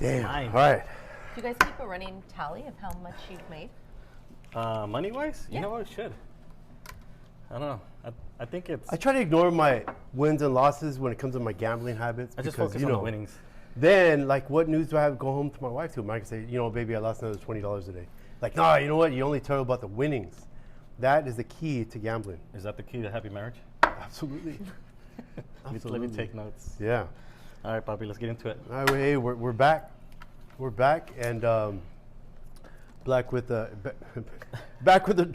Damn. Nice. All right. Do you guys keep a running tally of how much you've made? Money-wise? Yeah. You know what? I should. I don't know. I think it's... I try to ignore my wins and losses when it comes to my gambling habits. I just because, focus on the winnings. Then, like, what news do I have to go home to my wife to? I can say, baby, I lost another $20 a day. Like, nah, you know what? You only tell about the winnings. That is the key to gambling. Is that the key to happy marriage? Absolutely. Let me take notes. Yeah. All right, Poppy, let's get into it. All right, hey, we're back. We're back, and back with the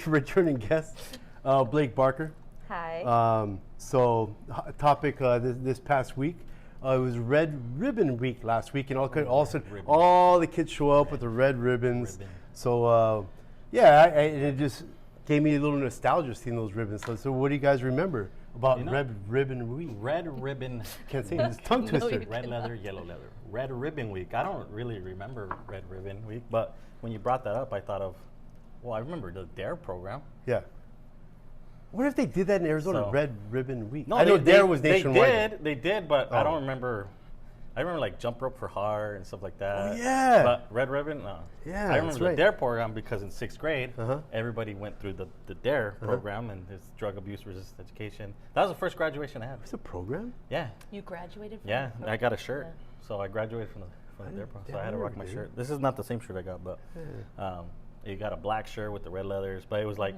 returning guest, Blayke Barker. Hi. Topic this past week. It was Red Ribbon Week last week, and all the kids show up with the red ribbons. So, it just gave me a little nostalgia seeing those ribbons. So what do you guys remember about Red Ribbon Week? Red Ribbon. Can't say it's tongue twister. Red leather, yellow leather. Red Ribbon Week. I don't really remember Red Ribbon Week, but when you brought that up, I thought of, I remember the DARE program. Yeah. What if they did that in Arizona, Red Ribbon Week? No, I know DARE was nationwide. They did, but I don't remember. I remember like jump rope for heart and stuff like that. Oh, yeah. But Red Ribbon, no. Yeah, I remember the right. DARE program because in 6th grade, everybody went through the DARE program, and there's drug abuse resistant education. That was the first graduation I had. It's a program? Yeah. You graduated from Yeah, the I got a shirt. Yeah. So I graduated from the DARE program. So I had to rock my shirt. This is not the same shirt I got, but you got a black shirt with the red leathers. But it was like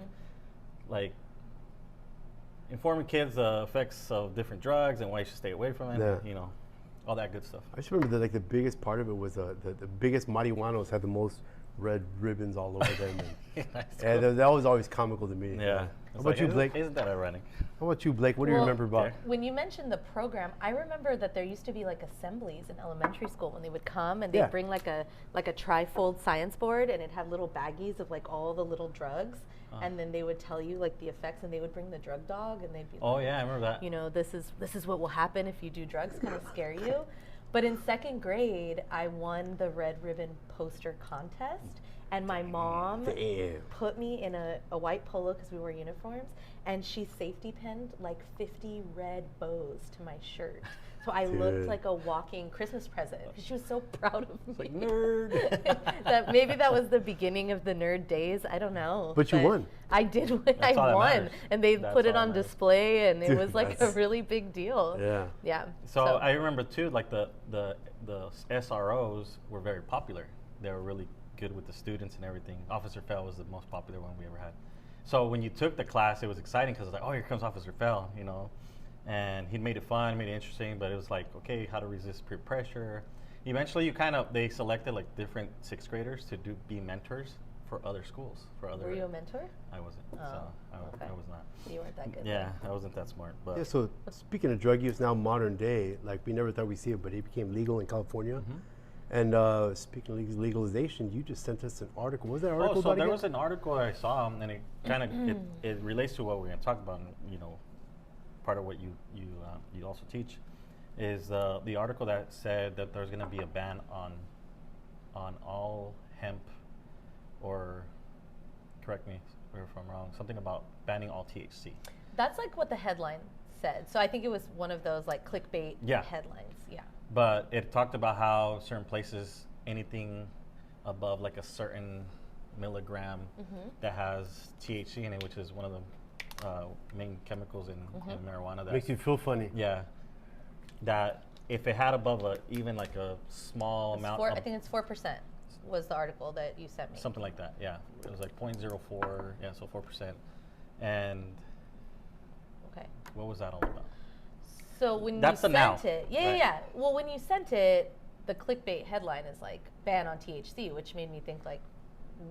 informing kids the effects of different drugs and why you should stay away from it. Yeah. All that good stuff. I just remember that the biggest part of it was the biggest marihuanos had the most red ribbons all over them. And that was always comical to me. Yeah. How about you, Blayke? Isn't that ironic? How about you, Blayke? What do you remember about? When you mentioned the program, I remember that there used to be like assemblies in elementary school when they would come and they'd bring like a trifold science board, and it'd have little baggies of like all the little drugs. And then they would tell you like the effects, and they would bring the drug dog, and they'd be like, yeah, I remember that. This is what will happen if you do drugs, kind of scare you. But in 2nd grade, I won the Red Ribbon poster contest, and my mom put me in a white polo because we wore uniforms, and she safety pinned like 50 red bows to my shirt. So I looked like a walking Christmas present. She was so proud of me. It's like, nerd. Maybe that was the beginning of the nerd days. I don't know. But you won. I did win. I won. And they put it on display, and it was like a really big deal. Yeah. Yeah. So I remember too, like the SROs were very popular. They were really good with the students and everything. Officer Fell was the most popular one we ever had. So when you took the class, it was exciting because it was like, here comes Officer Fell, And he made it fun, made it interesting, but it was like, okay, how to resist peer pressure. Eventually, they selected like different 6th graders to be mentors for other schools. Were you a mentor? I wasn't. I was not. You weren't that good. Yeah, I wasn't that smart. But yeah. So speaking of drug use, now modern day, like we never thought we'd see it, but it became legal in California. And speaking of legalization, you just sent us an article. What was that article about there again? was an article I saw, and it kind of it relates to what we're going to talk about. Part of what you also teach is the article that said that there's going to be a ban on all hemp, or correct me if I'm wrong, something about banning all THC. That's like what the headline said. So I think it was one of those like clickbait headlines. Yeah. But it talked about how certain places, anything above like a certain milligram that has THC in it, which is one of the main chemicals in marijuana. That Makes you feel funny. Yeah. That if it had above even like a small amount. I think it's 4% was the article that you sent me. Something like that, yeah. It was like 0.04, so 4%. And what was that all about? So when That's you sent it, yeah. Well, when you sent it, the clickbait headline is like ban on THC, which made me think like,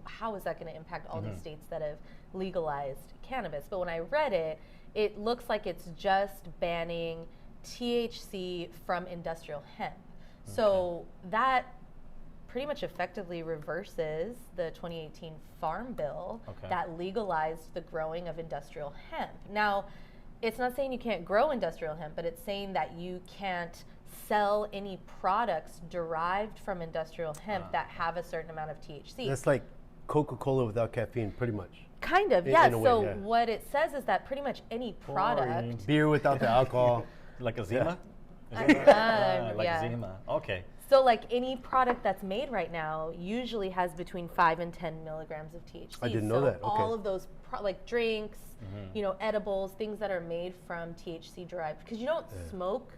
how is that going to impact all these states that have legalized cannabis? But when I read it, it looks like it's just banning THC from industrial hemp. So that pretty much effectively reverses the 2018 Farm Bill that legalized the growing of industrial hemp. Now, it's not saying you can't grow industrial hemp, but it's saying that you can't sell any products derived from industrial hemp that have a certain amount of THC. That's like Coca-Cola without caffeine, pretty much. Kind of, yeah. So what it says is that pretty much any product... Beer without the alcohol. Like a Zima? Yeah. Like Zima. Okay. So like any product that's made right now usually has between 5 and 10 milligrams of THC. I didn't know that. Okay. All of those like drinks, edibles, things that are made from THC derived, because you don't smoke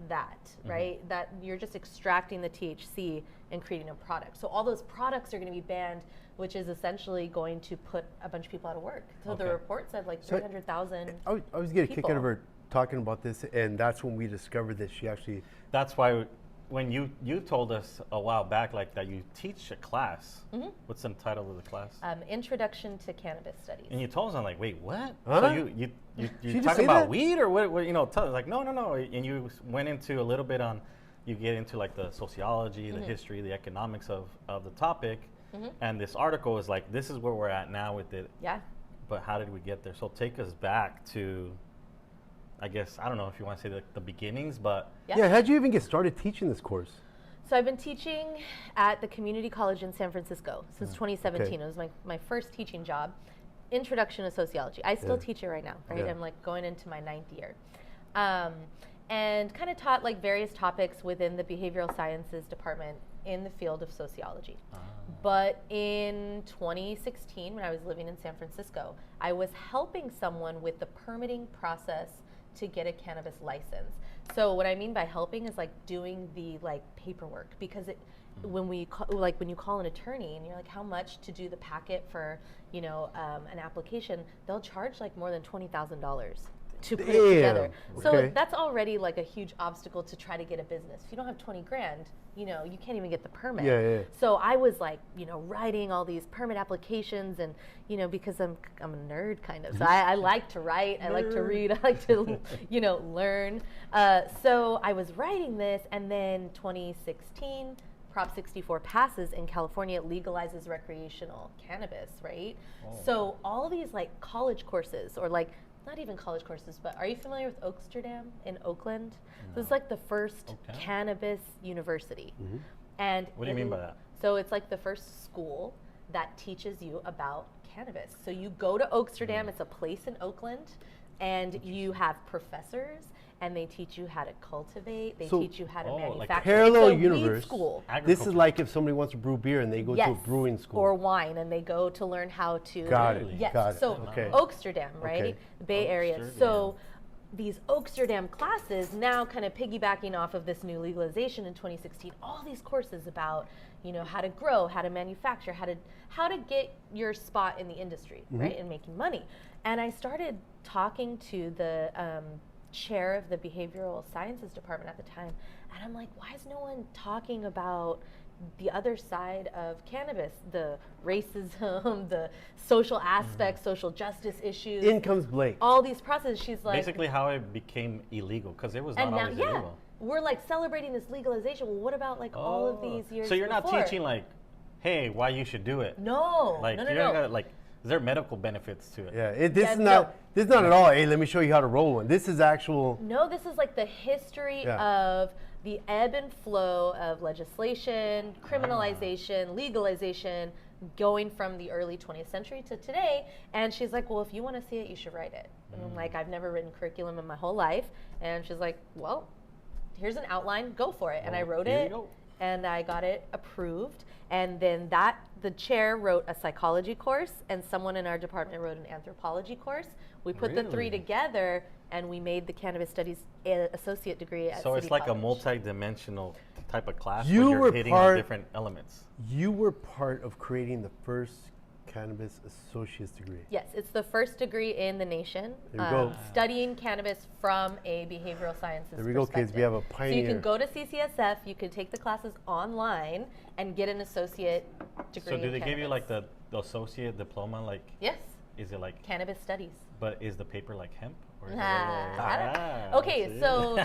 that, right? That you're just extracting the THC and creating a product. So all those products are going to be banned, which is essentially going to put a bunch of people out of work. So the report said like 300,000 I was getting a kick out of her talking about this, and that's when we discovered that she actually... That's why when you told us a while back like that you teach a class. What's the title of the class? Introduction to Cannabis Studies. And you told us, I'm like, wait, what? Huh? So you're talking about weed or what? You know, tell us, like, no. And you went into a little bit on, you get into like the sociology, the history, the economics of the topic. And this article is like, this is where we're at now with it. Yeah. But how did we get there? So take us back to, I guess, I don't know if you want to say the beginnings, but... Yeah, how'd you even get started teaching this course? So I've been teaching at the community college in San Francisco since 2017. Okay. It was my first teaching job. Introduction to Sociology. I still teach it right now, right? I'm like going into my 9th year. And kind of taught like various topics within the behavioral sciences department in the field of sociology. But in 2016, when I was living in San Francisco, I was helping someone with the permitting process to get a cannabis license. So what I mean by helping is like doing the like paperwork, because when you call an attorney and you're like, how much to do the packet for an application, they'll charge like more than $20,000 to put it together. So that's already like a huge obstacle to try to get a business. If you don't have 20 grand, you can't even get the permit. So I was like, writing all these permit applications, and because I'm a nerd kind of. So I like to write, I like to read, I like to learn. So I was writing this, and then 2016 Prop 64 passes in California, it legalizes recreational cannabis, right? So all these like college courses, or like not even college courses, but are you familiar with Oaksterdam in Oakland? No. So it's like the first cannabis university. And what do you mean by that? So it's like the first school that teaches you about cannabis. So you go to Oaksterdam, it's a place in Oakland, and you have professors, and they teach you how to cultivate, they teach you how to manufacture. Like parallel it's a universe. weed school. This is like if somebody wants to brew beer and they go to a brewing school. Or wine, and they go to learn how to. Got it. Yes. Got it. So Oaksterdam, right? The Bay Area. So these Oaksterdam classes, now kind of piggybacking off of this new legalization in 2016, all these courses about how to grow, how to manufacture, how to get your spot in the industry, right, and making money. And I started talking to the chair of the behavioral sciences department at the time, and I'm like, why is no one talking about the other side of cannabis, the racism, the social aspects, social justice issues? In comes Blayke. All these processes. She's like, basically how it became illegal, because it was not always illegal. We're like celebrating this legalization. Well, what about like all of these years? So you're before? Not teaching like, hey, why you should do it? No, like no. Gotta, like, is there medical benefits to it? Yeah, this is not at all. Hey, let me show you how to roll one. This is actual. No, this is like the history of the ebb and flow of legislation, criminalization, legalization, going from the early 20th century to today. And she's like, well, if you want to see it, you should write it. And I'm like, I've never written curriculum in my whole life. And she's like, well, here's an outline, go for it. And I wrote it, and I got it approved. And then the chair wrote a psychology course, and someone in our department wrote an anthropology course. We put the three together, and we made the Cannabis Studies associate degree at So City it's like College. a multi-dimensional type of class You where were you're hitting on different elements. You were part of creating the first Cannabis Associate's degree. Yes, it's the first degree in the nation. There we go. Studying cannabis from a behavioral sciences There we go, kids. We have a pioneer. So you can go to CCSF, you can take the classes online, and get an associate degree. So do they in give you cannabis. like the associate diploma? Like, Yes. Is it like Cannabis Studies. But is the paper like hemp? Or is Okay, so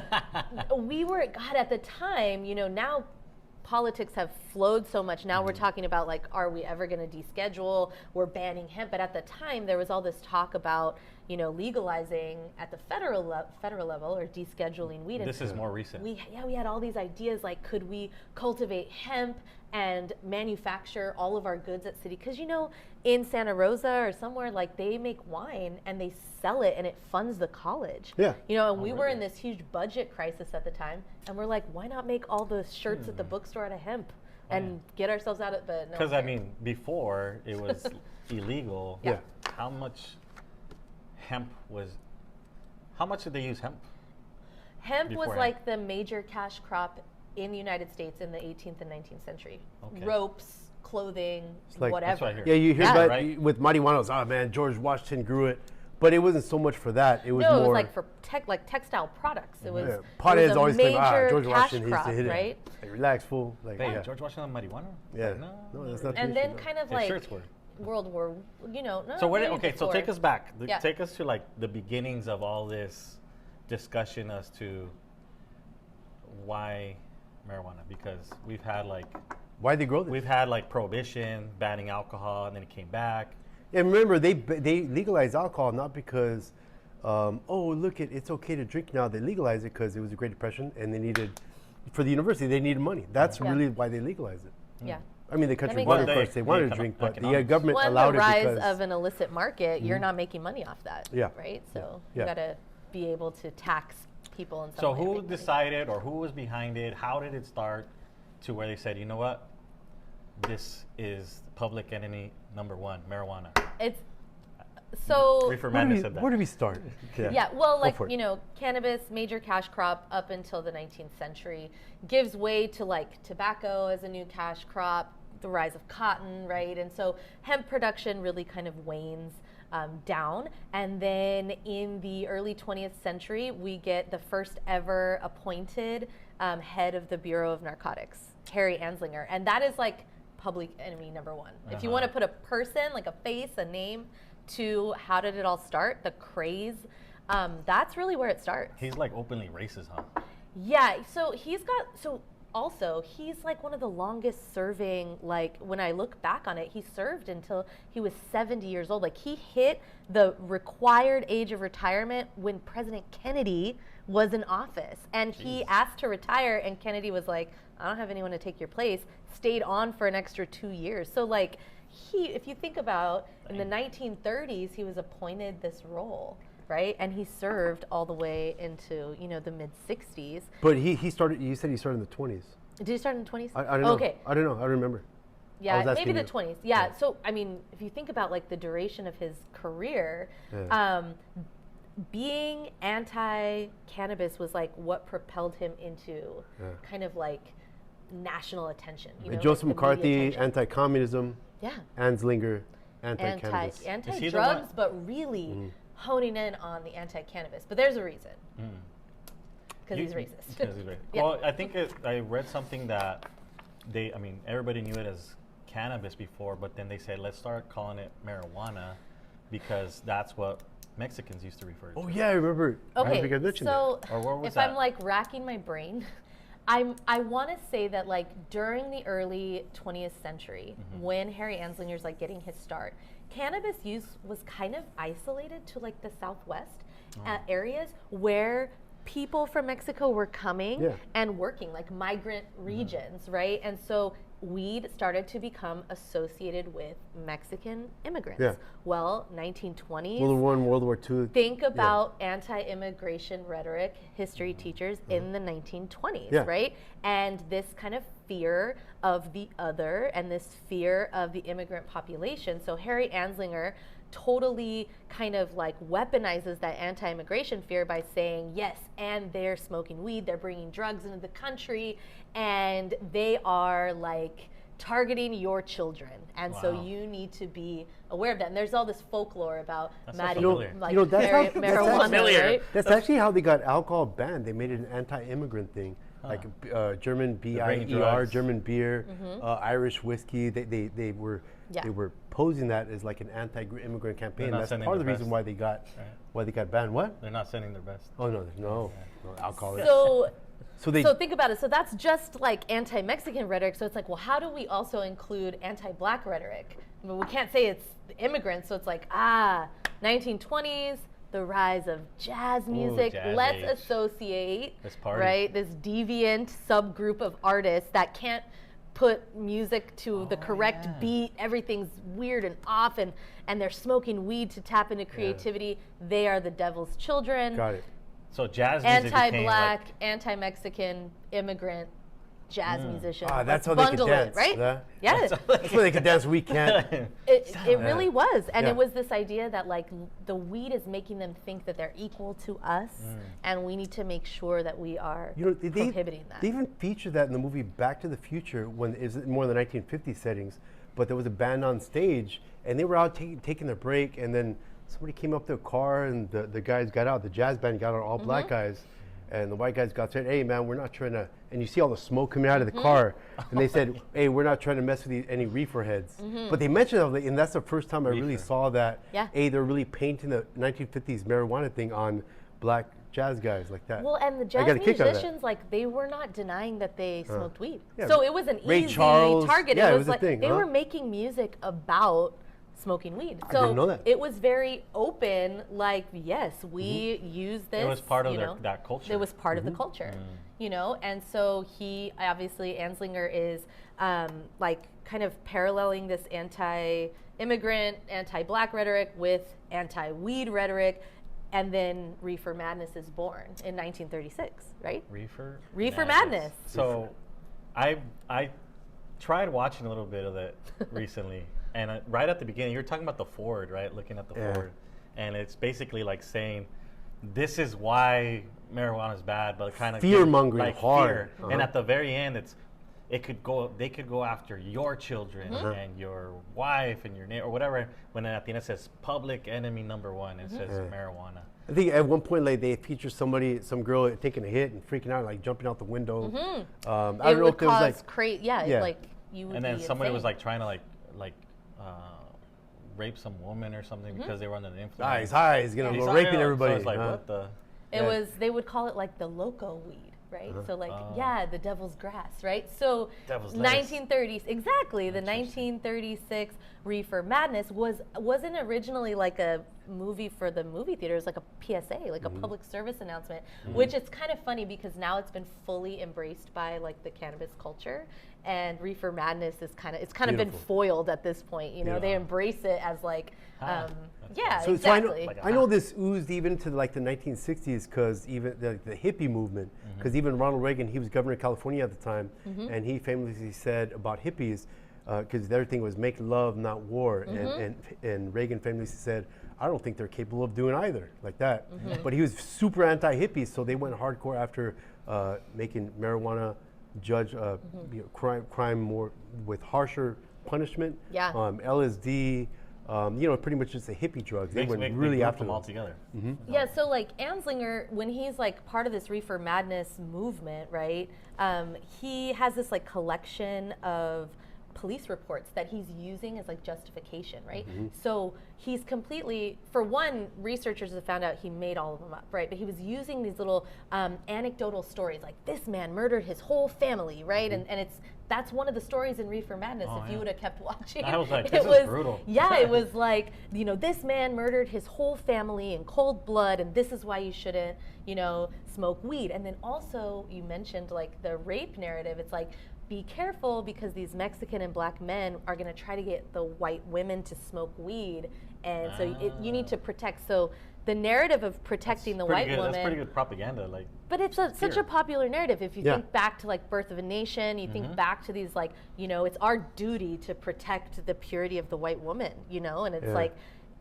we were, God, at the time, now politics have flowed so much. Now we're talking about like, are we ever going to deschedule? We're banning hemp. But at the time, there was all this talk about, legalizing at the federal level, or descheduling weed. This is more recent. We had all these ideas like, could we cultivate hemp and manufacture all of our goods at city. Because, you know, in Santa Rosa or somewhere, like, they make wine and they sell it and it funds the college. Yeah. You know, and we were in this huge budget crisis at the time, and we're like, why not make all the shirts at the bookstore out of hemp and get ourselves out of, but no. Because, I mean, before it was illegal. Yeah. How much hemp was, how much did they use hemp? Hemp was beforehand? like the major cash crop in the United States in the 18th and 19th century. Okay. Ropes, clothing, like- whatever. That's what I hear. Yeah, you hear Yeah. about Right. with marijuana. Oh man, George Washington grew it, but it wasn't so much for that. It was No, more. it was like for textile products. It was, Yeah. it Potheads was a always claim, major George cash Washington crop, used to hit right? it. Like, relax, fool. Like, Hey, yeah. George Washington marijuana? Yeah. No, No, that's not the And issue, then though. kind of His like shirts were. World War, you know. No, So maybe okay, so before. take us back. Yeah. Take us to like the beginnings of all this discussion as to why marijuana, because we've had like Why'd they grow this? prohibition, banning alcohol, and then it came back. And remember, they legalized alcohol not because, oh, look, it's okay to drink now. They legalized it because it was a Great Depression and they needed, for the university, they needed money. That's Yeah. really why they legalized it. Yeah. I mean, the country makes wanted, of sense. course, they wanted to The drink, but the economics. government Well, and allowed the it rise because. of an illicit market, you're not making money off that. Yeah. Right? So Yeah. you got to be able to tax people in some So way. to who make money. decided, or who was behind it? How did it start to where they said, you know what, this is public enemy number one, marijuana? It's so Reefer where, Madness said that. where do we start? yeah, well, like, for it. you know, cannabis, major cash crop up until the 19th century, gives way to like tobacco as a new cash crop, the rise of cotton, right? And so hemp production really kind of wanes down. And then in the early 20th century, we get the first ever appointed head of the Bureau of Narcotics, Harry Anslinger. And that is like public enemy number one. If you want to put a person, like a face, a name, to how did it all start, the craze, that's really where it starts. He's like openly racist, huh? Yeah, so also he's like one of the longest serving, like when I look back on it, he served until he was 70 years old. Like he hit the required age of retirement when President Kennedy was in office, and he asked to retire, and Kennedy was like, I don't have anyone to take your place, stayed on for an extra 2 years. So like if you think about in the 1930s, he was appointed this role, right? And he served all the way into, you know, the mid 60s. But he started, you said he started in the 20s. Did he start in the 20s? I don't know. Okay. I don't know. I don't remember. Yeah, was maybe asking the you. 20s. Yeah. So, I mean, if you think about like the duration of his career, being anti-cannabis was like what propelled him into kind of like national attention. You know, Joseph like the media McCarthy, attention. anti-communism, Yeah. anti-Anslinger, anti-cannabis. Is he the Anti-drugs, one- but really honing in on the anti-cannabis. But there's a reason. Because he's racist. Because he's racist. Yeah. Well, I think I read something that everybody knew it as cannabis before, but then they said, let's start calling it marijuana because that's what Mexicans used to refer to. Oh yeah, I remember. I Okay, think I mentioned so Or what was if that? I'm like racking my brain, I want to say that like during the early 20th century, when Harry Anslinger's like getting his start, cannabis use was kind of isolated to like the Southwest areas where people from Mexico were coming and working, like migrant regions, right? And so weed started to become associated with Mexican immigrants. Yeah. Well, 1920s. World War I, World War II. Think about anti-immigration rhetoric, history teachers in the 1920s, Yeah. right? And this kind of fear of the other and this fear of the immigrant population. So Harry Anslinger totally kind of like weaponizes that anti-immigration fear by saying, yes, and they're smoking weed, they're bringing drugs into the country, and they are like targeting your children, and so Wow. you need to be aware of that. And there's all this folklar about That's so Maddie, familiar. like You know, that's how- that's marijuana, familiar. right? That's actually how they got alcohol banned. They made it an anti-immigrant thing, like German bringing BIER, drugs. German beer, Irish whiskey. They were Yeah. they were posing that as like an anti-immigrant campaign. not That's sending part of the their reason best. why they got banned. What? They're not sending their best. Oh no, alcohol. So they think about it. So that's just like anti-Mexican rhetoric. So it's like, well, how do we also include anti-black rhetoric? I mean, we can't say it's immigrants. So it's like, 1920s, the rise of jazz music. jazz Let's age. associate, Let's party. right, this deviant subgroup of artists that can't put music to the correct beat. Everything's weird and off, and they're smoking weed to tap into creativity. They are the devil's children. Got it. So jazz music Anti-black, anti-Mexican, immigrant jazz musician. That's how bundle they could dance, right? Yeah. Yeah. That's why they could dance. We can't. It really was. And Yeah. it was this idea that like the weed is making them think that they're equal to us, and we need to make sure that we are prohibiting that. They even featured that in the movie Back to the Future when it was more in the 1950s settings, but there was a band on stage and they were out taking their break, and then somebody came up to a car and the guys got out, the jazz band got out, all black guys, and the white guys got said, hey man, we're not trying to, and you see all the smoke coming out of the car, and they said, hey, we're not trying to mess with any reefer heads. But they mentioned it, and that's the first time I really saw that, hey, they're really painting the 1950s marijuana thing on black jazz guys like that. Well, and the jazz musicians, like, they were not denying that they smoked weed. Yeah, so it was an Ray easy Charles, target. yeah, it it was was a like thing, they were making music about smoking weed. I So didn't know that. it was very open, like, yes, we use this. It was part of you know, that culture. It was part of the culture, you know? And so he, obviously, Anslinger is like kind of paralleling this anti-immigrant, anti-black rhetoric with anti-weed rhetoric. And then Reefer Madness is born in 1936, right? Reefer Madness. So I tried watching a little bit of it recently. And right at the beginning, you were talking about the Ford, right? Looking at the Ford. And it's basically like saying, this is why marijuana is bad, but kind of fear-mongering, like hard. Fear. And at the very end, they could go after your children and your wife and your neighbor or whatever. When at the end it says public enemy number one, it says marijuana. I think at one point, like, they featured some girl taking a hit and freaking out, like jumping out the window. I don't know if it was like like you would. And then be somebody insane. was like trying to like rape some woman or something because they were under the influence. he's high, he's gonna go raping everybody. So it's like what the? It was. They would call it like the loco weed, right? So like the devil's grass, right? So Devil's 1930s, exactly. The 1936 Reefer Madness wasn't originally like a movie for the movie theater. It was like a PSA, like a public service announcement, which is kind of funny because now it's been fully embraced by like the cannabis culture. And Reefer Madness is kind of been foiled at this point. You know, they embrace it as like, exactly. So I know this oozed even to like the 1960s because even the hippie movement, because even Ronald Reagan, he was governor of California at the time, and he famously said about hippies, because their thing was make love, not war, and Reagan famously said, I don't think they're capable of doing either, like that. But he was super anti-hippie, so they went hardcore after making marijuana judge you know, crime more with harsher punishment. LSD, you know, pretty much just the hippie drugs. They went really after them all together. Yeah, so like Anslinger, when he's like part of this Reefer Madness movement, right? He has this like collection of police reports that he's using as like justification, right? So he's completely, for one, researchers have found out he made all of them up, right? But he was using these little anecdotal stories, like this man murdered his whole family, right? And that's one of the stories in Reefer Madness. If you would have kept watching, I was like, this is brutal. Yeah, it was like, you know, this man murdered his whole family in cold blood, and this is why you shouldn't, you know, smoke weed. And then also you mentioned like the rape narrative. It's like, be careful because these Mexican and black men are going to try to get the white women to smoke weed, and so you need to protect. So the narrative of protecting the white woman. That's pretty good propaganda, like. But it's such a popular narrative. If you think back to like Birth of a Nation, you think back to these like, you know, it's our duty to protect the purity of the white woman, you know, and it's like,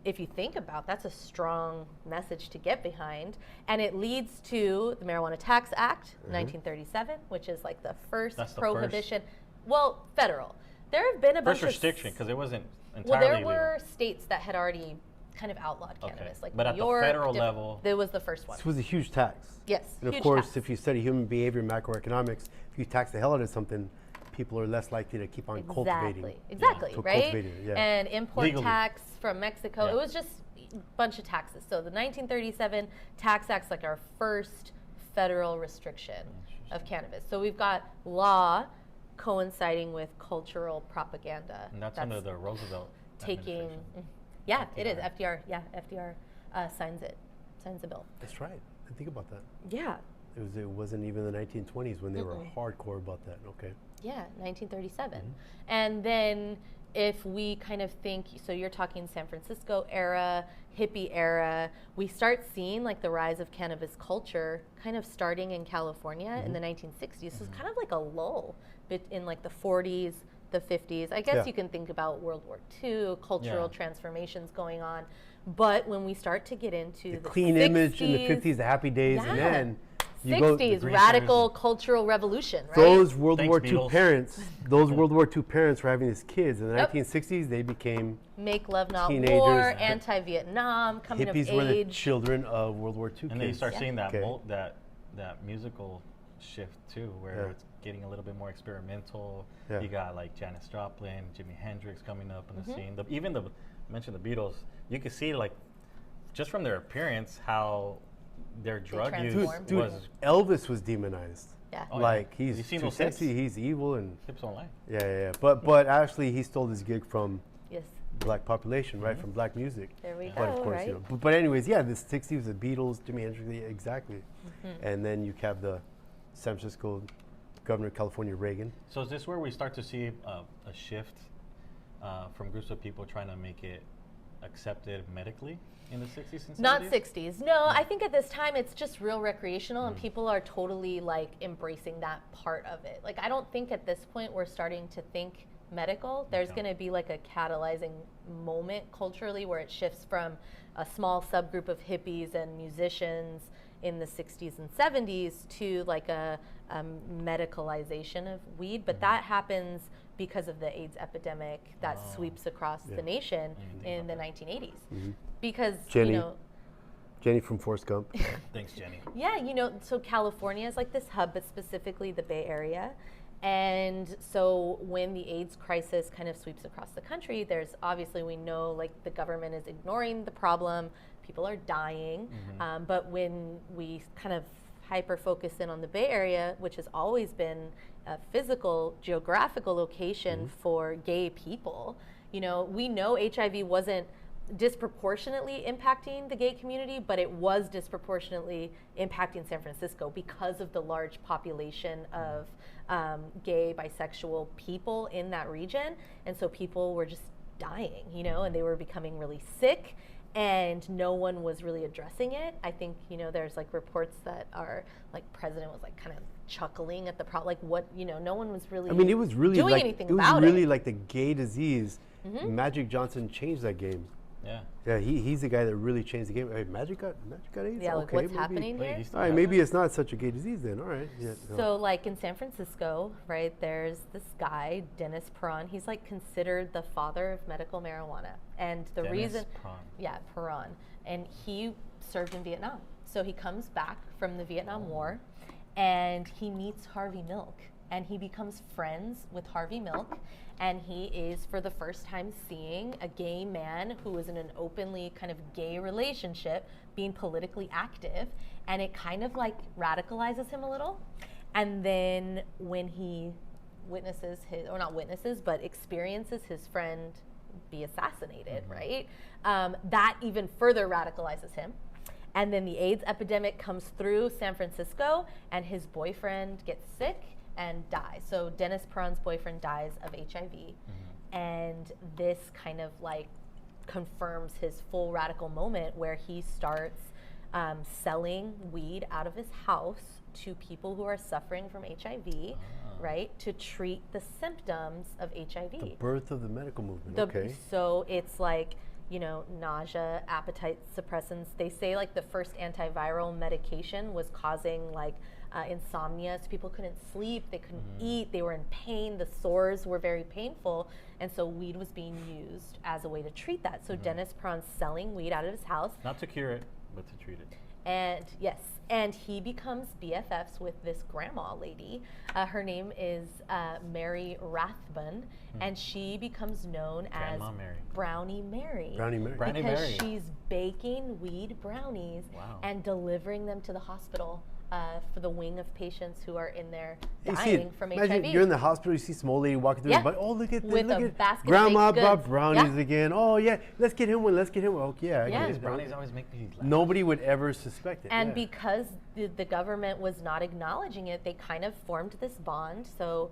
if you think about, that's a strong message to get behind. And it leads to the Marijuana Tax Act, 1937, which is like the first prohibition. Well, federal. There have been a bunch of restriction, because it wasn't entirely Well, there legal. were states that had already kind of outlawed cannabis, like but New at York, the federal level, it was the first one. This was a huge tax. Yes, and of course, if you study human behavior and macroeconomics, if you tax the hell out of something, people are less likely to keep on cultivating. Exactly, right? And import Legally. tax from Mexico. It was just a bunch of taxes. So the 1937 Tax Act's like our first federal restriction of cannabis. So we've got law coinciding with cultural propaganda. And that's under the Roosevelt taking. FDR. It is FDR. Yeah, FDR signs the bill. That's right. I think about that. Yeah. It wasn't even the 1920s when they were hardcore about that. Okay. Yeah, 1937. And then if we kind of think, so you're talking San Francisco era, hippie era, we start seeing like the rise of cannabis culture kind of starting in California in the 1960s. So it's kind of like a lull in like the 40s, the 50s. I guess you can think about World War II, cultural transformations going on. But when we start to get into the clean 60s, image in the 50s, the happy days, and then you go 60s, radical cultural revolution, right? Those World War II Beatles. parents, were having these kids. In the 1960s, they became Make Love Not teenagers. War, anti-Vietnam, coming hippies of were the age. children of World War II And kids. then you start seeing that that musical shift too, where it's getting a little bit more experimental. You got like Janis Joplin, Jimi Hendrix coming up in the scene. Mentioned the Beatles. You can see like just from their appearance how their drug use was. Elvis was demonized. Yeah. Like he's seen too those sexy, hips? he's evil, and Hips Online. But actually, he stole his gig from Yes. black population, right? From black music. There we But go, of course, right? you know. But anyways, the 60s, the Beatles, Jimi Hendrix, exactly. And then you have the San Francisco governor of California, Reagan. So is this where we start to see a shift from groups of people trying to make it accepted medically in the 60s and 70s? Not 60s. No, I think at this time it's just real recreational and people are totally like embracing that part of it. Like I don't think at this point we're starting to think medical. There's going to be like a catalyzing moment culturally where it shifts from a small subgroup of hippies and musicians in the 60s and 70s to like a medicalization of weed. But that happens because of the AIDS epidemic that sweeps across the nation in the 1980s. Because, Jenny from Forrest Gump. Thanks, Jenny. Yeah, so California is like this hub, but specifically the Bay Area. And so when the AIDS crisis kind of sweeps across the country, there's obviously, we know like the government is ignoring the problem, people are dying. But when we kind of hyper focus in on the Bay Area, which has always been a physical, geographical location for gay people, we know HIV wasn't disproportionately impacting the gay community, but it was disproportionately impacting San Francisco because of the large population of gay, bisexual people in that region. And so people were just dying, and they were becoming really sick and no one was really addressing it. I think, there's like reports that our like president was like kind of chuckling at the problem, like what, no one was really it was really doing like, anything it was about really it. like the gay disease. Magic Johnson changed that game. Yeah. He's the guy that really changed the game. Hey, Magic got AIDS? Yeah, like okay, what's maybe. happening here? All right, maybe it's not such a gay disease then. All right. Yeah, So like in San Francisco, right, there's this guy, Dennis Peron. He's like considered the father of medical marijuana. And the reason, Peron. And he served in Vietnam. So he comes back from the Vietnam War and he meets Harvey Milk. And he becomes friends with Harvey Milk. And he is, for the first time, seeing a gay man who is in an openly kind of gay relationship being politically active. And it kind of like radicalizes him a little. And then when he witnesses but experiences his friend be assassinated, right? That even further radicalizes him. And then the AIDS epidemic comes through San Francisco and his boyfriend gets sick and dies. So Dennis Peron's boyfriend dies of HIV. And this kind of like confirms his full radical moment where he starts selling weed out of his house to people who are suffering from HIV, right, to treat the symptoms of HIV. The birth of the medical movement, So it's like, nausea, appetite suppressants. They say like the first antiviral medication was causing like insomnia, so people couldn't sleep, they couldn't eat, they were in pain, the sores were very painful, and so weed was being used as a way to treat that. So Dennis Peron's selling weed out of his house. Not to cure it, but to treat it. And yes, and he becomes BFFs with this grandma lady. Her name is Mary Rathbun, and she becomes known as Brownie Mary. Brownie Mary. Because she's baking weed brownies and delivering them to the hospital for the wing of patients who are in there dying from HIV. Imagine you're in the hospital, you see some old lady walking through, but look at this, with look a at basket grandma of baked brought goods. brownies again. Oh let's get him one. Okay, I get These it. brownies always make me laugh. Nobody would ever suspect it. And because because the government was not acknowledging it, they kind of formed this bond. So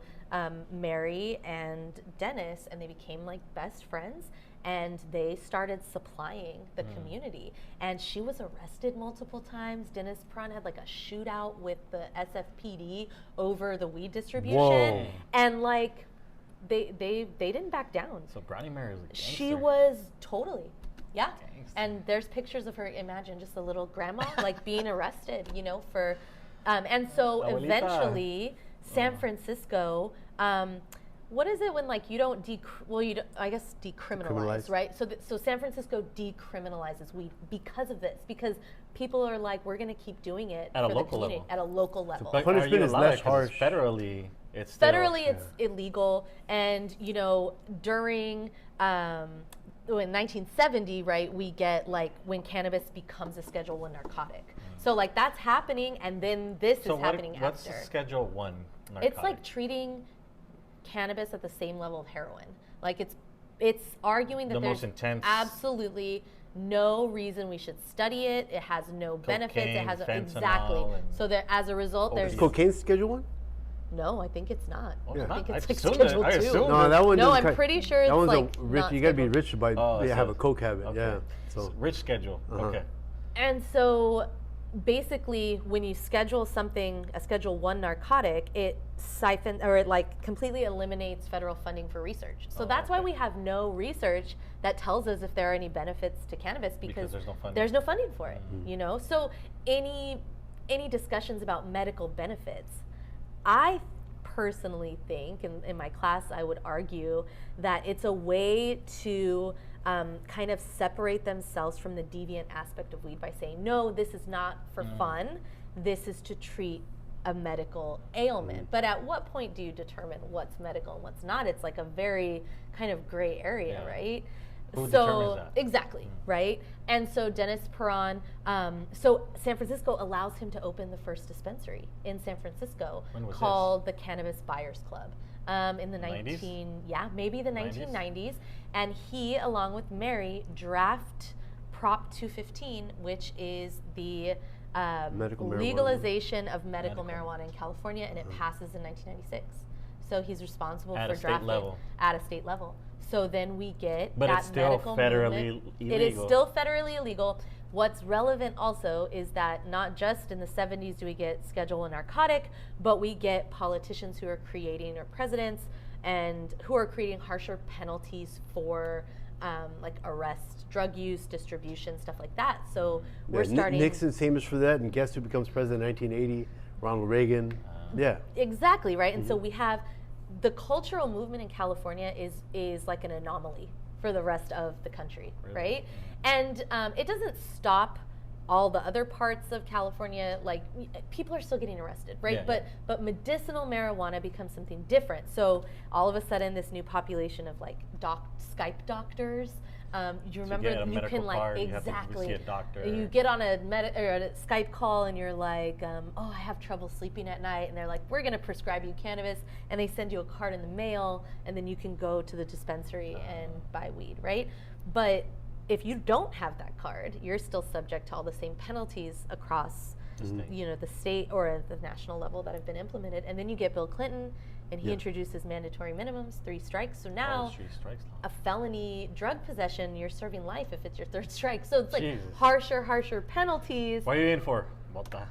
Mary and Dennis, and they became like best friends, and they started supplying the community. And she was arrested multiple times. Dennis Prawn had like a shootout with the SFPD over the weed distribution. Whoa. And like they didn't back down. So Brownie Mary was a gangster. She was totally, yeah. Gangster. And there's pictures of her. Imagine just a little grandma like being arrested, you know, for, and so Abuelita. Eventually, San Francisco. What is it when like you don't I guess decriminalize, right? So San Francisco decriminalizes weed because of this, because people are like, we're going to keep doing it At a for local the community level. at a local level. But Punishment are you is allowed less it 'cause harsh. it's federally, it's still, Federally, it's illegal, and you know, during in 1970, right, we get like when cannabis becomes a Schedule I narcotic. So like that's happening, and then this is happening what's after. the Schedule I narcotic? It's like treating cannabis at the same level of heroin. Like it's arguing that The there's most intense- absolutely no reason we should study it. It has no benefits. It has fentanyl, exactly. and So that as a result, there's Is cocaine Schedule One? no. I think it's not. Oh, Yeah. it's I think not? it's I like assumed Schedule it. I II. assumed No, it. that one. No, is I'm pretty sure it's that one's like a rich. not You gotta be scheduled. rich by Oh, have so- a coke habit. Okay. Yeah. So Rich schedule. Okay. And so basically when you schedule something, a Schedule I narcotic, it it like completely eliminates federal funding for research. So that's why we have no research that tells us if there are any benefits to cannabis, because there's no funding. for it, you know? So any discussions about medical benefits, I personally think, in my class I would argue that it's a way to kind of separate themselves from the deviant aspect of weed by saying, no, this is not for fun, this is to treat a medical ailment. But at what point do you determine what's medical and what's not? It's like a very kind of gray area, right? Who determines that? Exactly, right? And so Dennis Prawn, so San Francisco allows him to open the first dispensary in San Francisco called the Cannabis Buyers Club. In the 90s? maybe the 1990s. And he, along with Mary, draft Prop 215, which is the Medical marijuana. legalization of medical marijuana in California, and it passes in 1996. So he's responsible At for a state drafting level. at a state level. So then we get But that it's still medical federally movement. illegal. It is still federally illegal. What's relevant also is that not just in the 70s do we get Schedule I narcotic, but we get politicians who are creating, or presidents, and who are creating harsher penalties for like arrest, drug use, distribution, stuff like that. So we're starting. Nixon's famous for that, and guess who becomes president in 1980? Ronald Reagan. Yeah. Exactly, right? And so we have the cultural movement in California is like an anomaly for the rest of the country, right? And it doesn't stop all the other parts of California. Like people are still getting arrested, right? But medicinal marijuana becomes something different. So all of a sudden, this new population of like Skype doctors. You remember you can like card, exactly. You have to see a doctor. You get on a Skype call and you're like, oh, I have trouble sleeping at night, and they're like, we're going to prescribe you cannabis, and they send you a card in the mail, and then you can go to the dispensary and buy weed, right? But if you don't have that card, you're still subject to all the same penalties across, the state or at the national level that have been implemented. And then you get Bill Clinton, and he introduces mandatory minimums, 3 strikes. So now, a felony drug possession, you're serving life if it's your 3rd strike. So it's like harsher penalties. What are you in for? What the?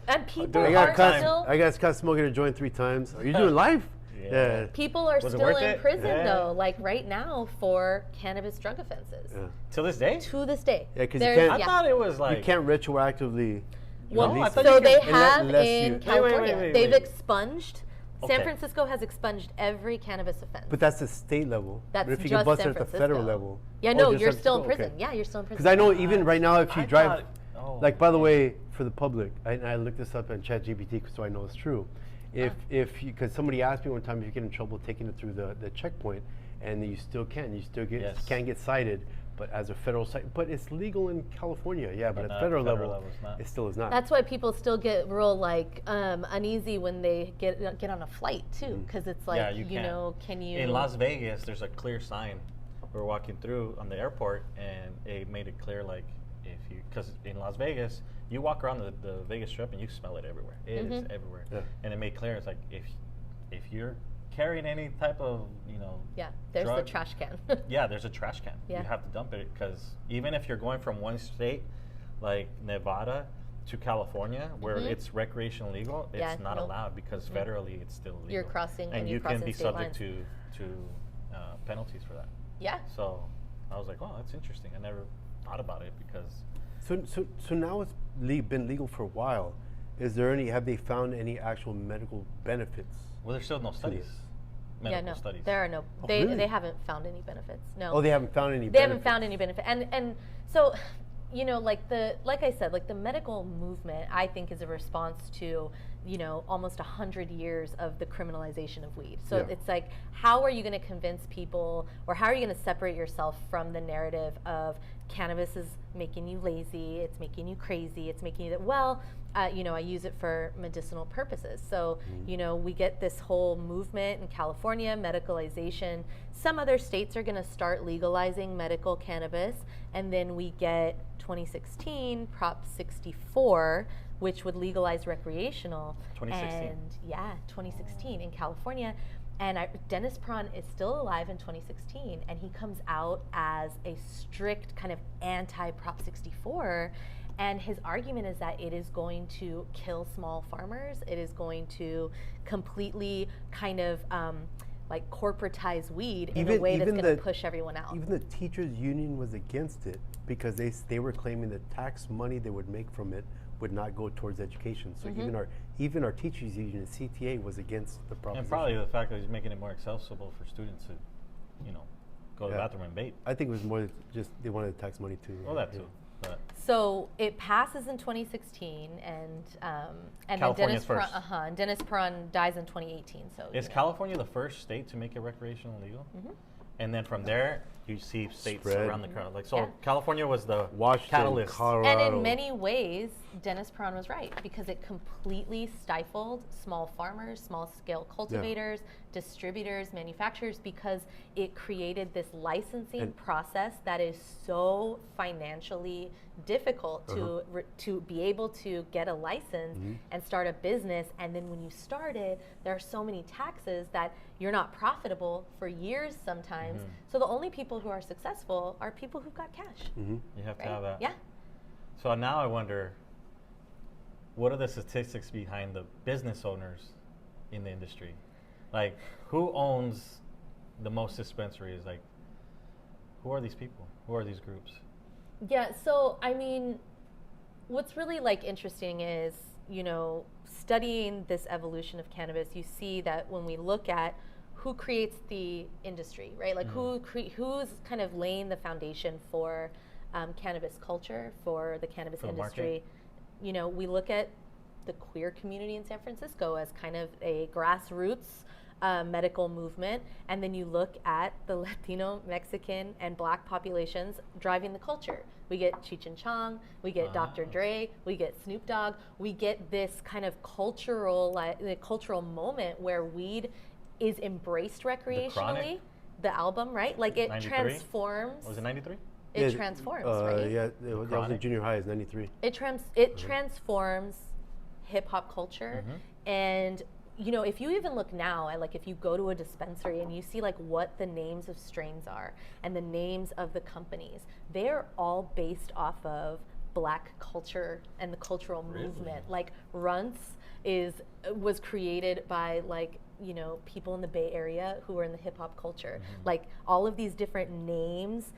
And people I are got still. I got caught smoking a joint 3 times. Are you doing live? Yeah. People are Was it still worth in it? prison though, like right now, for cannabis drug offenses. Till this day? To this day. Yeah, 'cause you There's- can't- I thought it was like You can't retroactively. Well, No, I thought so you they can- have unless in you- California. Wait. They've expunged. San Okay. Francisco has expunged every cannabis offense. But that's the state level. That's but if you just get busted San at the Francisco. federal level. Yeah, Oh, no, just you're San still in Francisco? prison. Okay. Yeah, you're still in prison. Because I know even right now, if you drive, thought- like by the way, for the public, I looked this up on ChatGPT, so I know it's true. Because somebody asked me one time if you get in trouble taking it through the checkpoint, and you still can, you still can't get cited, but as a federal site, but it's legal in California, but at the federal level, it's not. it still is not. That's why people still get real like uneasy when they get on a flight too, because it's like can you? In Las Vegas, there's a clear sign. We're walking through on the airport, and it made it clear like if you, because in Las Vegas, you walk around the Vegas Strip and you smell it everywhere. It is everywhere. Yeah. And it made clear, it's like, if you're carrying any type of, there's drug, the trash can. yeah, there's a trash can. Yeah. You have to dump it, because even if you're going from one state like Nevada to California, where it's recreational legal, it's not allowed, because federally it's still illegal. You're crossing, and you can be subject lines. to penalties for that. Yeah. So I was like, oh, that's interesting. I never thought about it, because. So now it's been legal for a while. Have they found any actual medical benefits? Well, there's still no studies. Medical studies. There are no. Oh, they really? they haven't found any benefits. No. Oh, they haven't found any. They haven't found any benefit, and so, like I said, like the medical movement, I think, is a response to almost 100 years of the criminalization of weed. So it's like, how are you going to convince people, or how are you going to separate yourself from the narrative of cannabis is making you lazy, it's making you crazy, it's making you that, well, I use it for medicinal purposes. So, we get this whole movement in California, medicalization. Some other states are going to start legalizing medical cannabis, and then we get 2016 Prop 64, which would legalize recreational. 2016. And 2016 in California. And Dennis Prawn is still alive in 2016, and he comes out as a strict kind of anti-Prop 64. And his argument is that it is going to kill small farmers. It is going to completely kind of like corporatize weed in a way that's going to push everyone out. Even the teachers union was against it, because they were claiming the tax money they would make from it would not go towards education. So even our teachers union, CTA, was against the proposition. And probably the fact that he's making it more accessible for students to, go to the bathroom and vape. I think it was more just they wanted the tax money too. Well, that too. But so it passes in 2016, and then Dennis Prawn dies in 2018. So is California the first state to make it recreational legal? And then from there, you see states around the country. California was the catalyst. Colorado. And in many ways, Dennis Prawn was right, because it completely stifled small farmers, small-scale cultivators, distributors, manufacturers, because it created this licensing process that is so financially difficult to be able to get a license and start a business. And then when you start it, there are so many taxes that you're not profitable for years sometimes. So the only people who are successful are people who've got cash. You have to have that. Yeah. So now I wonder, what are the statistics behind the business owners in the industry? Like, who owns the most dispensaries? Like, who are these people? Who are these groups? Yeah, so I mean, what's really interesting is, studying this evolution of cannabis, you see that when we look at who creates the industry, right? Like who's kind of laying the foundation for cannabis culture, for the cannabis industry. We look at the queer community in San Francisco as kind of a grassroots medical movement, and then you look at the Latino, Mexican, and Black populations driving the culture. We get Cheech and Chong, we get Dr. Dre, we get Snoop Dogg, we get this kind of cultural moment where weed is embraced recreationally. The album, right? Like it 93? Transforms. Was it 93? It transforms, right? Yeah, that was in junior high, is 93. It transforms hip hop culture, and if you even look now at if you go to a dispensary and you see what the names of strains are and the names of the companies, they're all based off of Black culture and the cultural movement. Like Runts was created by people in the Bay Area who are in the hip hop culture. Like all of these different names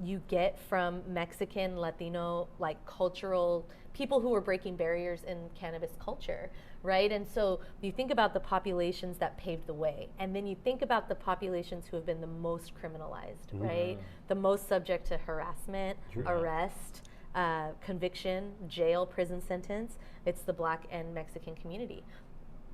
you get from Mexican, Latino, cultural people who are breaking barriers in cannabis culture, right? And so you think about the populations that paved the way, and then you think about the populations who have been the most criminalized, right? The most subject to harassment, arrest, conviction, jail, prison sentence. It's the Black and Mexican community.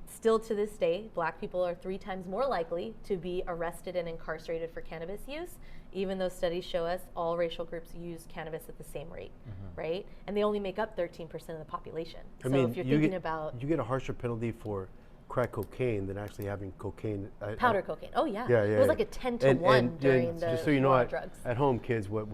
Still to this day, Black people are 3 times more likely to be arrested and incarcerated for cannabis use, even though studies show us all racial groups use cannabis at the same rate, right? And they only make up 13% of the population. So if you're thinking about... You get a harsher penalty for crack cocaine than actually having cocaine. Powder cocaine. Oh yeah. Yeah, yeah. It was like a 10 to 1 during the just so you know, war on drugs. at home, kids, what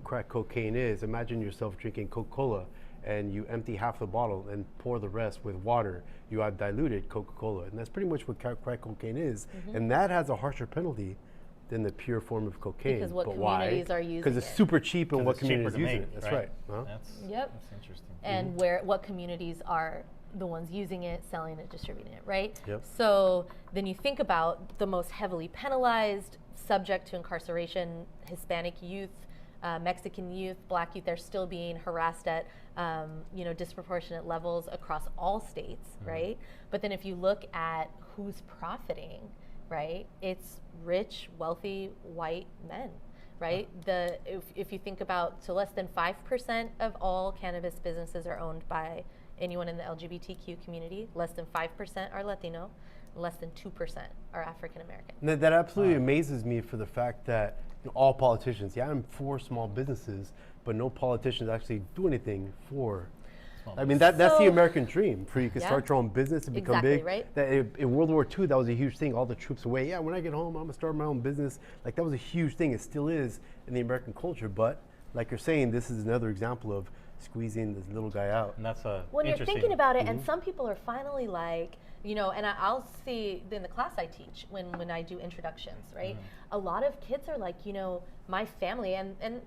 crack cocaine is. Imagine yourself drinking Coca-Cola, and you empty half the bottle and pour the rest with water. You have diluted Coca-Cola, and that's pretty much what crack cocaine is. And that has a harsher penalty than the pure form of cocaine. Because what but communities why? are using Because it's it. super cheap, and what It's cheaper communities to using make, it. That's right. Huh? That's interesting. And what communities are the ones using it, selling it, distributing it, right? Yep. So then you think about the most heavily penalized, subject to incarceration, Hispanic youth, Mexican youth, Black youth. They're still being harassed at disproportionate levels across all states, right? But then if you look at who's profiting, right, it's rich, wealthy, white men. Right? If you think about, so less than 5% of all cannabis businesses are owned by anyone in the LGBTQ community. Less than 5% are Latino. Less than 2% are African American. That absolutely amazes me for the fact that all politicians, I'm for small businesses, but no politicians actually do anything for. I mean, that's the American dream. For you can start your own business and become big. Right? That in World War II, that was a huge thing. All the troops away. Yeah, when I get home, I'm gonna start my own business. Like that was a huge thing. It still is in the American culture. But like you're saying, this is another example of squeezing this little guy out. And that's when you're thinking about it, and some people are finally like, and I'll see in the class I teach when I do introductions, right? A lot of kids are like, my family and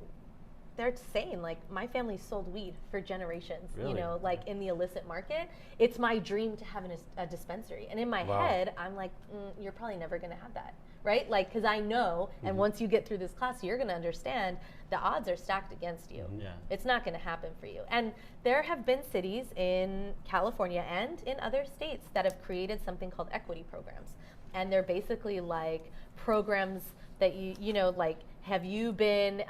they're saying like my family sold weed for generations, really? Like in the illicit market. It's my dream to have a dispensary, and in my head I'm like, you're probably never going to have that, right? Like, because I know, and once you get through this class, you're going to understand the odds are stacked against you. Yeah. It's not going to happen for you. And there have been cities in California and in other states that have created something called equity programs, and they're basically like programs that like, have you been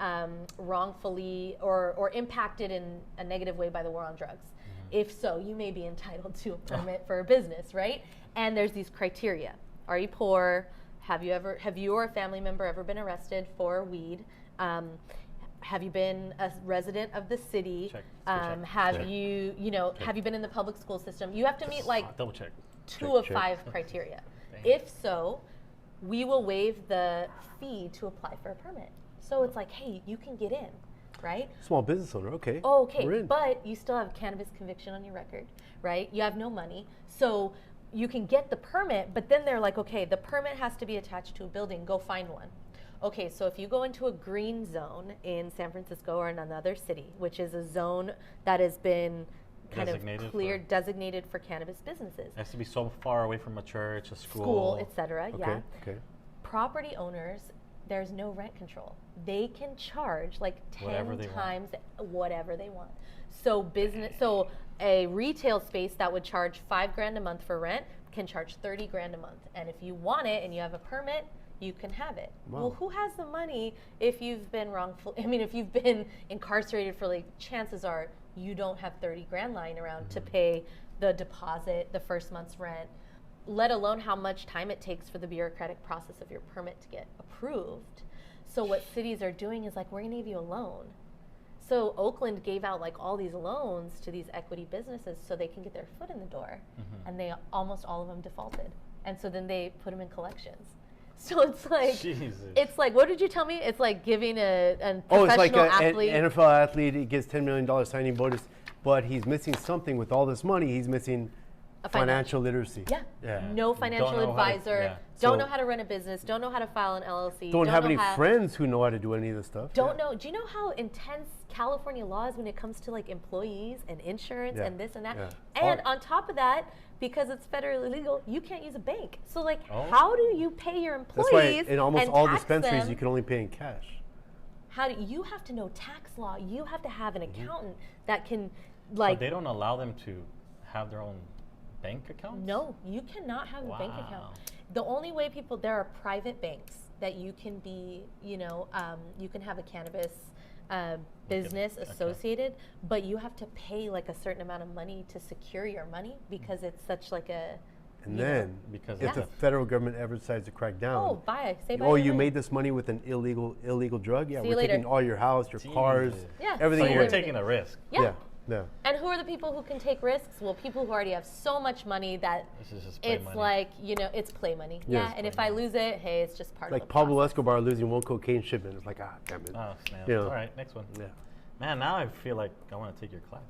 wrongfully or impacted in a negative way by the war on drugs? If so, you may be entitled to a permit for a business, right? And there's these criteria. Are you poor? Have you or a family member ever been arrested for weed? Have you been a resident of the city? Check. Have you been in the public school system? You have to meet like double check. 2 of 5 criteria. If so, we will waive the fee to apply for a permit. So it's like, hey, you can get in, right? Small business owner, okay. Okay, but you still have cannabis conviction on your record, right? You have no money. So you can get the permit, but then they're like, okay, the permit has to be attached to a building. Go find one. Okay, so if you go into a green zone in San Francisco or in another city, which is a zone that has been designated for cannabis businesses. It has to be so far away from a church, a school, etc. Okay. Property owners, there's no rent control. They can charge like 10 times whatever they want. So a retail space that would charge $5,000 a month for rent can charge $30,000 a month. And if you want it and you have a permit, you can have it. Wow. Well, who has the money if you've been if you've been incarcerated for chances are you don't have $30,000 lying around to pay the deposit, the first month's rent, let alone how much time it takes for the bureaucratic process of your permit to get approved. So what cities are doing is like, we're gonna give you a loan. So Oakland gave out like all these loans to these equity businesses so they can get their foot in the door, and they almost all of them defaulted. And so then they put them in collections. So it's like, it's like, what did you tell me? It's like giving a professional athlete. An NFL athlete, he gets $10 million signing bonus, but he's missing something with all this money. He's missing financial literacy. Yeah. No financial advisor. Don't know how to run a business. Don't know how to file an LLC. Don't have any friends who know how to do any of this stuff. Don't know. Do you know how intense California law is when it comes to like employees and insurance and this and that? And on top of that, because it's federally legal, you can't use a bank. So like, how do you pay your employees? That's why in almost all tax dispensaries, them? you can only pay in cash. How do you have to know tax law? You have to have an accountant that can like. So they don't allow them to have their own bank accounts? No, you cannot have a bank account. The only way there are private banks that you can be, you can have a cannabis business associated, but you have to pay like a certain amount of money to secure your money because it's such like a. And then, if the federal government ever decides to crack down, you made this money with an illegal drug. Yeah, we're taking all your house, your cars, everything. So you're taking a risk. Yeah. Yeah. And who are the people who can take risks? Well, people who already have so much money that This is just play it's money. like, it's play money. Yeah, Yeah, it's and if play I money. lose it, hey, it's just part Like of the Pablo process. Escobar losing one cocaine shipment. It's like, damn it. Oh, snap. You know. All right, next one. Yeah. Man, now I feel like I want to take your class.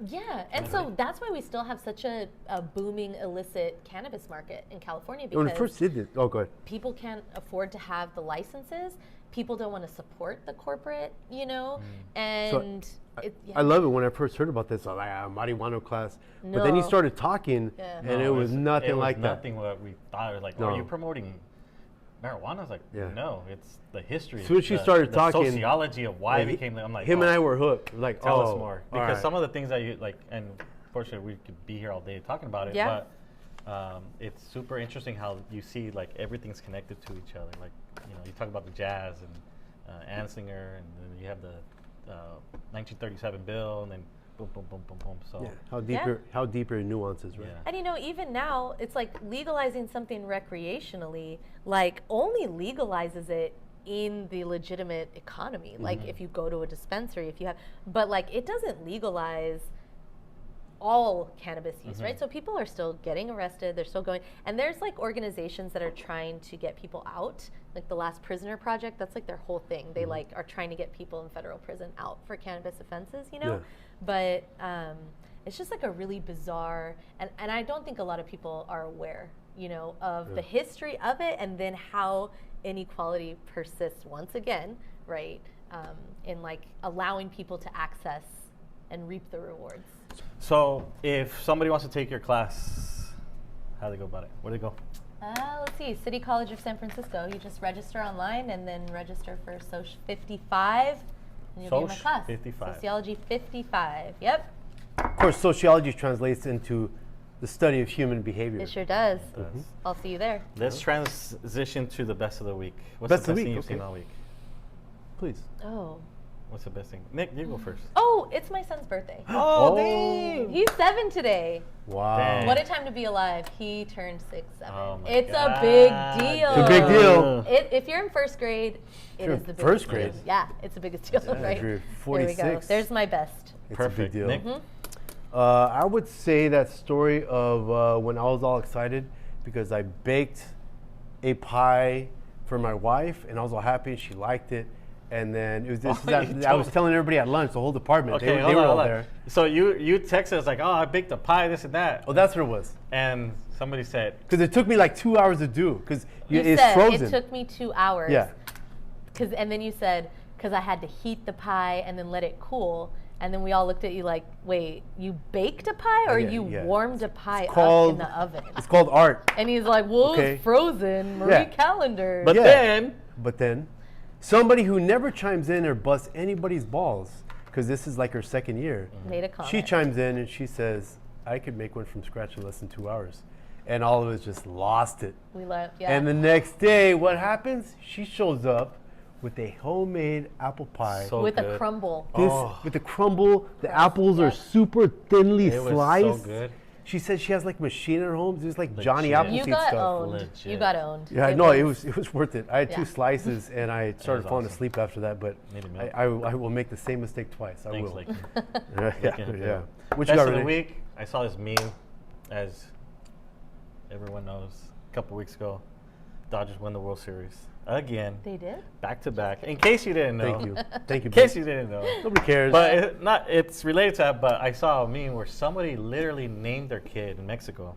Yeah, and so that's why we still have such a booming illicit cannabis market in California, When because it first did it, go ahead. people can't afford to have the licenses. People don't want to support the corporate, and I love it when I first heard about this. I was like, marijuana class. But then you No. started talking, Yeah. and it was nothing like that. Nothing what we thought. It was like, No. are you promoting marijuana? I was like, Yeah. no, it's the history. As soon as she the- started the talking, sociology of why it he- became. I'm like, him and oh, I were hooked. Like, tell us oh, more, all because right. some of the things that you like, and fortunately we could be here all day talking about it. Yeah. But it's super interesting how you see like everything's connected to each other. Like you talk about the jazz and Anslinger, and then you have the 1937 bill, and then boom, boom, boom, boom, boom. So Yeah. How deep are your nuances, right? Yeah. And even now, it's like legalizing something recreationally, like only legalizes it in the legitimate economy. Like if you go to a dispensary, but like it doesn't legalize all cannabis use, right? So people are still getting arrested, they're still going, and there's like organizations that are trying to get people out, like the Last Prisoner Project. That's like their whole thing. They like are trying to get people in federal prison out for cannabis offenses, Yeah. But it's just like a really bizarre, and I don't think a lot of people are aware, of the history of it, and then how inequality persists once again, right? In like allowing people to access and reap the rewards. So if somebody wants to take your class, how do they go about it? Where do they go? Let's see, City College of San Francisco. You just register online and then register for Soc 55, and you'll be in my Soc class. 55. Sociology 55. Yep, Of course, sociology translates into the study of human behavior. it sure does. Does. I'll see you there. Let's transition to the best of the week. What's Best the of best the thing week, you've seen okay. all week? Please. Oh. What's the best thing? Nick, you go first. Oh, it's my son's birthday. Oh, dang! He's 7 today. Wow. Dang. What a time to be alive. He turned 6, 7. Oh my It's God. a big deal. It's a big deal. If you're in first grade, it You're is in the biggest first deal. grade? Yeah, it's the biggest deal, Yeah, right? you're There we 46. go. There's my best. It's Perfect. a big deal. Nick? I would say that story of when I was all excited because I baked a pie for my wife, and I was all happy, and she liked it. And then it was this, I was telling everybody at lunch, the whole department, Okay, they were all hold on. there. So you texted us like, oh, I baked a pie, this and that. Oh, that's what it was. And somebody said, Because it took me like 2 hours to do, because You it's said frozen. it took me 2 hours. Yeah. And then you said, because I had to heat the pie and then let it cool. And then we all looked at you like, wait, you baked a pie or Yeah, you yeah. warmed a pie up in called- the oven? It's called art. And he's like, well, Okay. it's frozen, Marie Yeah. Callender. but Yeah. then, But then, somebody who never chimes in or busts anybody's balls, because this is like her second year, made a comment. she chimes in and she says, I could make one from scratch in less than 2 hours. And all of us just lost it. We left, yeah. And the next day, what happens? She shows up with a homemade apple pie. So with a good. crumble. This, Oh. with the crumble, the apples are Yep. super thinly It was so sliced. good. She said she has like machine at her home. It's like Johnny Legit. Appleseed You got stuff. owned. Legit. You got owned. Yeah, no, it was worth it. I had Yeah. 2 slices and I started was falling awesome. asleep after that. But Need a milk. I will make the same mistake twice. I Thanks, will. Lake. yeah, yeah. What you Best got, of the Renee? week, I saw this meme, as everyone knows, a couple weeks ago. Dodgers won the World Series again, They did? back to back. In case you didn't know, Thank you. Thank you. In case babe. you didn't know, Nobody cares. but it's related to that. But I saw a meme where somebody literally named their kid in Mexico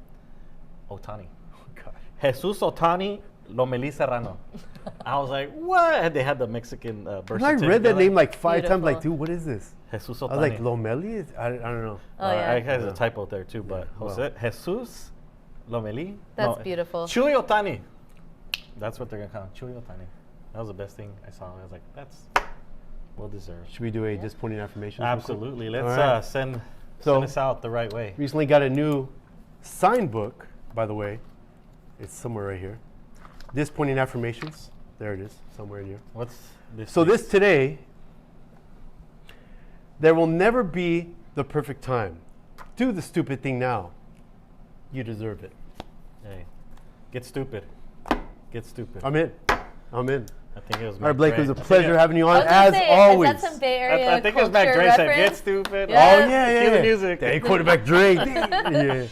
Otani. Oh, God. Jesus Otani Lomelí Serrano. I was like, what? And they had the Mexican birth And I certificate. read that name like 5 times. Like, Beautiful. dude, what is this? Jesus I Otani. was like, Lomeli? I don't know. Oh, yeah. I had Yeah. a typo there too, but Yeah, Jose, Jesus Lomelí. That's beautiful. Chuy Otani. That's what they're gonna call him, Chuy Otani. That was the best thing I saw. I was like, that's well deserved. Should we do a disappointing affirmation? real quick? Absolutely. Let's All right. send So- us out the right way. Recently got a new sign book, by the way. It's somewhere right here. Disappointing affirmations. There it is, somewhere in here. What's this? So this today, there will never be the perfect time. Do the stupid thing now. You deserve it. Hey, get stupid. Get stupid. I'm in. I'm in. I think it was All right, Mac Blayke, it was a Dre. pleasure having you I on was gonna as say, always. Is that some Bay Area I think it was Mac culture Dre said, reference? "Get stupid." Yeah. Oh yeah, Cue the music. Yeah, quarterback Dre. Yeah.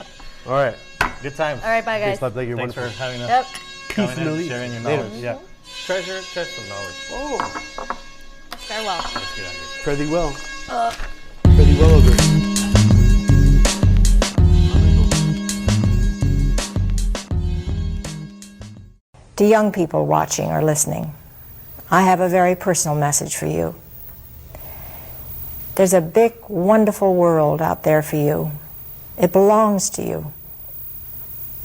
All right. Good times. All right, bye guys. Thanks, Blayke. You're Thanks wonderful. for having us. Yep. Peace Coming in the in, lead. sharing your Later. knowledge. Yeah. Treasure chest of knowledge. Oh, Farewell. Let's get out of here. fare thee well. Fare thee well, Ogre. To young people watching or listening, I have a very personal message for you. There's a big, wonderful world out there for you. It belongs to you.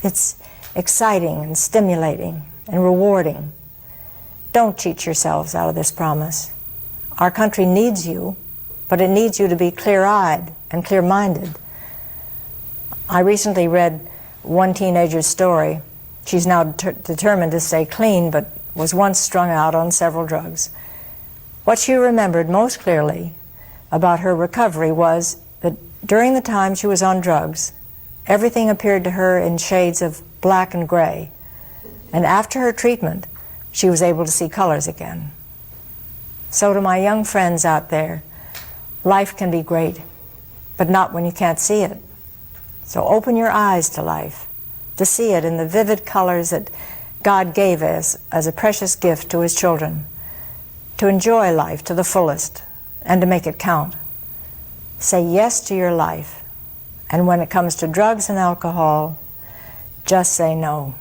It's exciting and stimulating and rewarding. Don't cheat yourselves out of this promise. Our country needs you, but it needs you to be clear-eyed and clear-minded. I recently read one teenager's story. She's now determined to stay clean, but was once strung out on several drugs. What she remembered most clearly about her recovery was that during the time she was on drugs, everything appeared to her in shades of black and gray. And after her treatment, she was able to see colors again. So to my young friends out there, life can be great, but not when you can't see it. So open your eyes to life, to see it in the vivid colors that God gave us as a precious gift to His children, to enjoy life to the fullest and to make it count. Say yes to your life, and when it comes to drugs and alcohol, just say no.